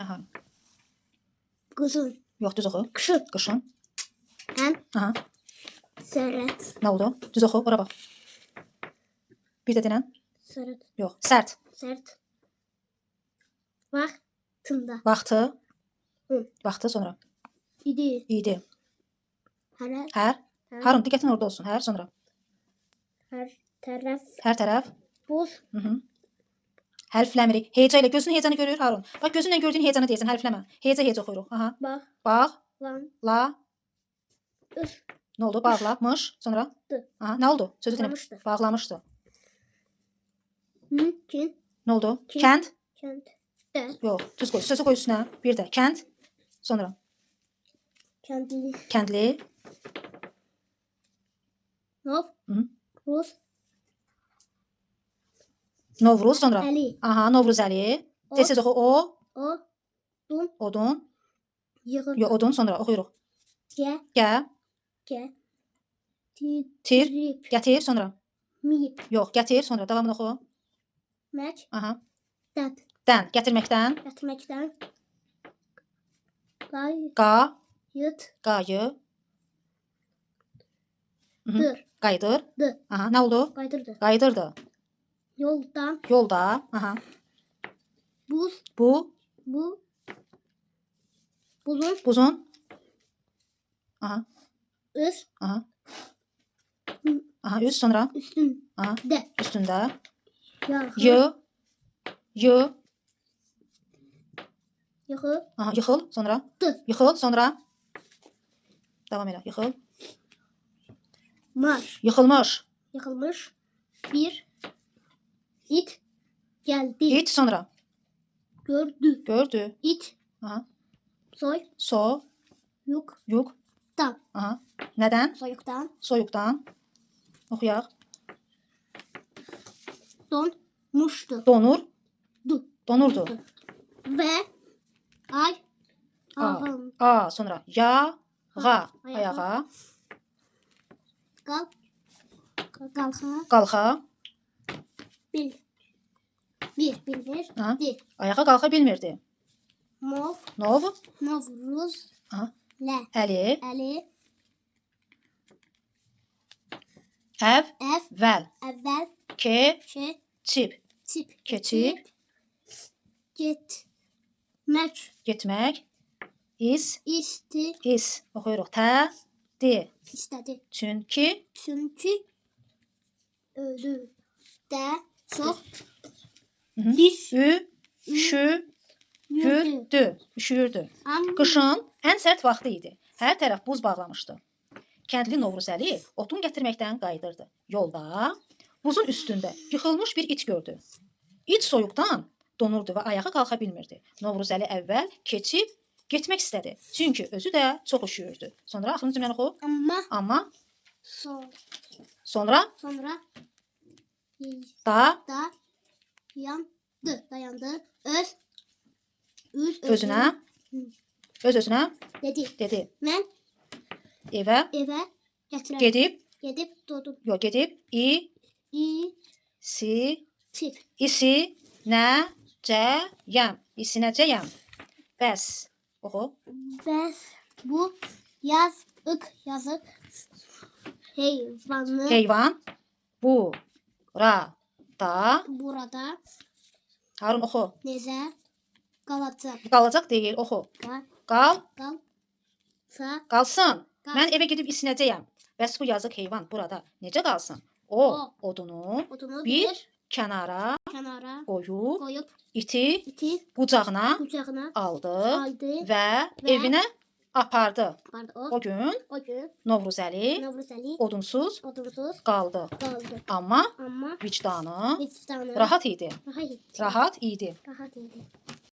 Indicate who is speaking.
Speaker 1: Aha.
Speaker 2: Qızın.
Speaker 1: Yox, düz oxu.
Speaker 2: Qışın.
Speaker 1: Qışın.
Speaker 2: Həm.
Speaker 1: Aha.
Speaker 2: Sərət.
Speaker 1: Nə oldu? Düz oxu, ora bax. Bir də denən.
Speaker 2: Sərət.
Speaker 1: Yox, sərt.
Speaker 2: Sərt. Vaxtında.
Speaker 1: Vaxtı.
Speaker 2: Hı.
Speaker 1: Vaxtı sonra.
Speaker 2: İdi.
Speaker 1: İdi.
Speaker 2: Hər.
Speaker 1: Hər. Harun, diqqətin orada olsun. Hər sonra.
Speaker 2: Hər tərəf.
Speaker 1: Hər tərəf.
Speaker 2: Boz.
Speaker 1: Hərfləmirik. Heca ilə gözünün hecanı görür Harun. Bax gözünlə gördüyün hecanı deyirsən, hərfləmə. Heca oxuyuruq. Aha.
Speaker 2: Bağ.
Speaker 1: Bağ.
Speaker 2: Lan.
Speaker 1: La.
Speaker 2: Üf.
Speaker 1: Nə oldu? Bağlamış. Sonra?
Speaker 2: Dı.
Speaker 1: Aha, nə oldu? Sözü dinlə.
Speaker 2: Bağlamışdı.
Speaker 1: Bağlamışdı.
Speaker 2: Mümkün.
Speaker 1: Nə oldu?
Speaker 2: Kim?
Speaker 1: Kənd.
Speaker 2: Kənd. Də.
Speaker 1: Yox, düz qoy. Sözü qoy üstünə. Bir də kənd. Sonra
Speaker 2: Kəndli.
Speaker 1: kəndli.
Speaker 2: Nov. Rus.
Speaker 1: Novruz sonra.
Speaker 2: Əli.
Speaker 1: Aha, Novruzəli. Tez oxu.
Speaker 2: O. Dun.
Speaker 1: Odun.
Speaker 2: Yığır.
Speaker 1: Yox, odun sonra oxuyuruq.
Speaker 2: Gə.
Speaker 1: Gə.
Speaker 2: Gə.
Speaker 1: Tir.
Speaker 2: Tirip.
Speaker 1: Gətir sonra.
Speaker 2: Miyip.
Speaker 1: Yox, gətir sonra. Davamını oxu.
Speaker 2: Mək.
Speaker 1: Aha.
Speaker 2: Dət.
Speaker 1: Dən. Gətirməkdən.
Speaker 2: Gətirməkdən. Qay.
Speaker 1: Qa.
Speaker 2: Yıt.
Speaker 1: Qayı.
Speaker 2: Dır.
Speaker 1: Qayıdır.
Speaker 2: Dı.
Speaker 1: Aha, nə oldu?
Speaker 2: Qaydırdı.
Speaker 1: Qayıdırdı.
Speaker 2: Yoldan.
Speaker 1: Yolda. Aha.
Speaker 2: Buz.
Speaker 1: Bu.
Speaker 2: Bu. Buzun.
Speaker 1: Buzun. Aha.
Speaker 2: Üz.
Speaker 1: Aha. Aha, üst sonra.
Speaker 2: Üstün.
Speaker 1: Aha.
Speaker 2: De.
Speaker 1: Üstündə.
Speaker 2: Yaxı.
Speaker 1: Y. Y.
Speaker 2: Yaxı.
Speaker 1: Aha, yıxıl sonra.
Speaker 2: Dı.
Speaker 1: Yıxıl sonra. Davam elə. Yıxıl.
Speaker 2: Marş.
Speaker 1: Yıxılmış.
Speaker 2: Yıkılmış. Bir. İt. Geldi.
Speaker 1: İt sonra.
Speaker 2: Gördü.
Speaker 1: Gördü.
Speaker 2: İt.
Speaker 1: Aha.
Speaker 2: Soy.
Speaker 1: So.
Speaker 2: Yuk.
Speaker 1: Yuk.
Speaker 2: Tam.
Speaker 1: Aha. Nədən?
Speaker 2: Soyuktan.
Speaker 1: Soyuqdan. Oxuyaq.
Speaker 2: Donmuştu.
Speaker 1: Donur.
Speaker 2: Du.
Speaker 1: Donurdu.
Speaker 2: Ve ay.
Speaker 1: A.
Speaker 2: Ahım.
Speaker 1: A sonra. Ya. Ğa.
Speaker 2: Ayağa.
Speaker 1: Ayağa.
Speaker 2: Kal. Kalka.
Speaker 1: Qalxa.
Speaker 2: Bil. Bir. Bir.
Speaker 1: Aha.
Speaker 2: Di.
Speaker 1: Ayağa qalxa bilmirdi.
Speaker 2: Mov.
Speaker 1: Nov.
Speaker 2: Novruz.
Speaker 1: Aha.
Speaker 2: Le.
Speaker 1: Əli.
Speaker 2: Ali.
Speaker 1: Əv.
Speaker 2: Ev.
Speaker 1: Vəl.
Speaker 2: Evvel.
Speaker 1: Ke.
Speaker 2: Şey.
Speaker 1: Çip.
Speaker 2: Tip.
Speaker 1: Keçib.
Speaker 2: Gitmek.
Speaker 1: Getmək. İs.
Speaker 2: İsti.
Speaker 1: İs. Oxuyuruq. Tə. Di.
Speaker 2: İstedi.
Speaker 1: Çünki.
Speaker 2: Çünkü ölü de çok
Speaker 1: Üs. Ü. Şü.
Speaker 2: yürüdü.
Speaker 1: Gürdü. Üşüyürdü.
Speaker 2: Ama
Speaker 1: Qışın ən sərt vaxtı idi. Hər tərəf buz bağlamışdı. Kəndli Novruzəli otun gətirməkdən qayıdırdı. Yolda buzun üstündə yıxılmış bir it gördü. İt soyuqdan donurdu və ayağa qalxa bilmirdi. Novruzəli əvvəl keçib getmək istədi. Çünki özü də çox üşüyürdü. Sonra axırıncı cümləni oxu. Amma sonra
Speaker 2: sonra
Speaker 1: da
Speaker 2: dayandı.
Speaker 1: özünə
Speaker 2: dedi.
Speaker 1: dedi.
Speaker 2: Ben
Speaker 1: Evə
Speaker 2: eve getirdim.
Speaker 1: gedib
Speaker 2: Doğdum.
Speaker 1: si
Speaker 2: Tip.
Speaker 1: isinəcəyəm. İsinəcəyəm. Bəs oxu.
Speaker 2: Bəs bu yazık hayvanı
Speaker 1: Heyvan burada.
Speaker 2: burada
Speaker 1: Harun oxu.
Speaker 2: necə qalacaq?
Speaker 1: Qalacaq deyil, oxu. Qalsın.
Speaker 2: Qal-
Speaker 1: Mən evə gedib isinəcəyəm. Bəs bu yazıq heyvan burada necə qalsın? O odunu
Speaker 2: Odunu
Speaker 1: bir
Speaker 2: bir
Speaker 1: kənara
Speaker 2: kənara
Speaker 1: qoyub
Speaker 2: koyup
Speaker 1: iti
Speaker 2: iti
Speaker 1: qucağına
Speaker 2: kucağına
Speaker 1: aldı
Speaker 2: aldı.
Speaker 1: və
Speaker 2: Və
Speaker 1: evinə apardı.
Speaker 2: Vardı
Speaker 1: O gün
Speaker 2: o gün
Speaker 1: Novruzəli
Speaker 2: Novruzəli
Speaker 1: odunsuz
Speaker 2: odunsuz
Speaker 1: qaldı.
Speaker 2: qaldı.
Speaker 1: Amma
Speaker 2: Ama
Speaker 1: vicdanı
Speaker 2: vicdanı
Speaker 1: rahat idi.
Speaker 2: rahat idi.
Speaker 1: Rahat idi.
Speaker 2: Rahat idi.